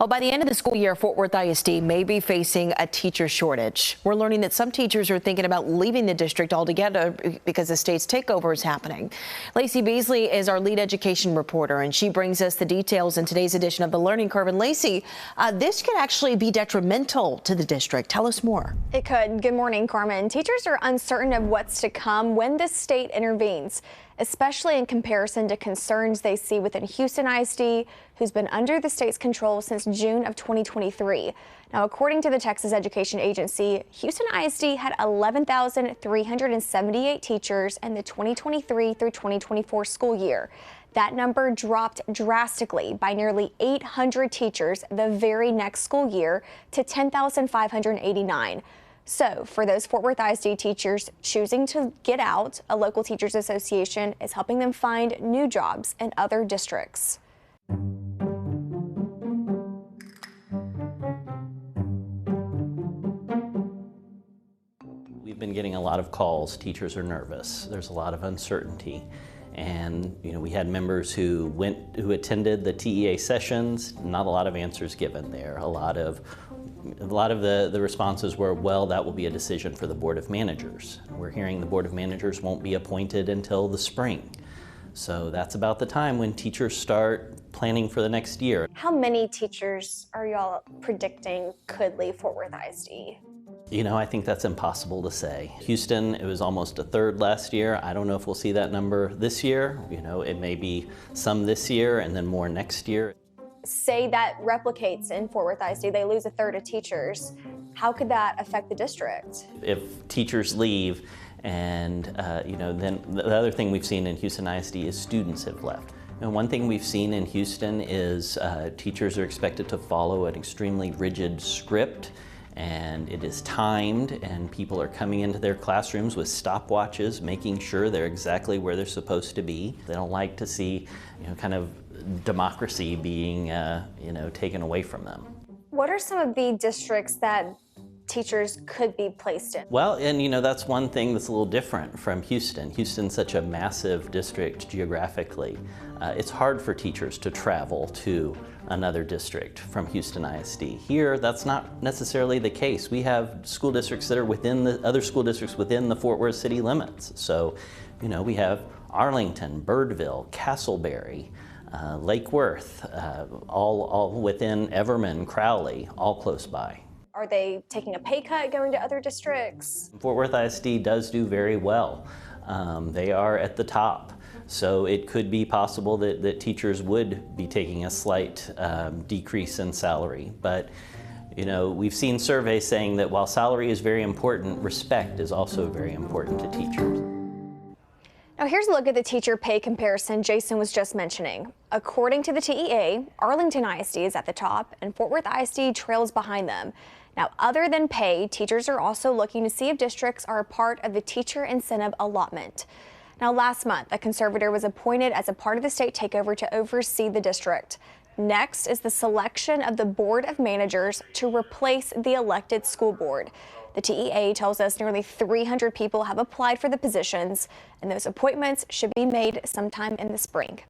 Well, by the end of the school year, Fort Worth ISD may be facing a teacher shortage. We're learning that some teachers are thinking about leaving the district altogether because the state's takeover is happening. Lacey Beasley is our lead education reporter, and she brings us the details in today's edition of The Learning Curve. And Lacey, this could actually be detrimental to the district. Tell us more. It could. Good morning, Carmen. Teachers are uncertain of what's to come when the state intervenes, especially in comparison to concerns they see within Houston ISD, who's been under the state's control since June of 2023. Now, according to the Texas Education Agency, Houston ISD had 11,378 teachers in the 2023 through 2024 school year. That number dropped drastically by nearly 800 teachers the very next school year to 10,589. So for those Fort Worth ISD teachers choosing to get out, a local teachers association is helping them find new jobs in other districts. We've been getting a lot of calls. Teachers are nervous. There's a lot of uncertainty. And we had members who attended the TEA sessions. Not a lot of answers given there. A lot of the responses were, well, that will be a decision for the Board of Managers. We're hearing the Board of Managers won't be appointed until the spring. So that's about the time when teachers start planning for the next year. How many teachers are y'all predicting could leave Fort Worth ISD? I think that's impossible to say. Houston, it was almost a third last year. I don't know if we'll see that number this year. It may be some this year and then more next year. Say that replicates in Fort Worth ISD, they lose a third of teachers. How could that affect the district? If teachers leave and, then the other thing we've seen in Houston ISD is students have left. And one thing we've seen in Houston is teachers are expected to follow an extremely rigid script, and it is timed, and people are coming into their classrooms with stopwatches, making sure they're exactly where they're supposed to be. They don't like to see, kind of democracy being, taken away from them. What are some of the districts that teachers could be placed in? Well, and that's one thing that's a little different from Houston. Houston's such a massive district geographically. It's hard for teachers to travel to another district from Houston ISD. Here, that's not necessarily the case. We have school districts that are within the other school districts within the Fort Worth city limits. So, we have Arlington, Birdville, Castleberry, Lake Worth, all within Everman, Crowley, all close by. Are they taking a pay cut going to other districts? Fort Worth ISD does do very well. They are at the top. So it could be possible that teachers would be taking a slight decrease in salary. But we've seen surveys saying that while salary is very important, respect is also very important to teachers. Now here's a look at the teacher pay comparison Jason was just mentioning. According to the TEA, Arlington ISD is at the top and Fort Worth ISD trails behind them. Now, other than pay, teachers are also looking to see if districts are a part of the teacher incentive allotment. Now, last month, a conservator was appointed as a part of the state takeover to oversee the district. Next is the selection of the Board of Managers to replace the elected school board. The TEA tells us nearly 300 people have applied for the positions, and those appointments should be made sometime in the spring.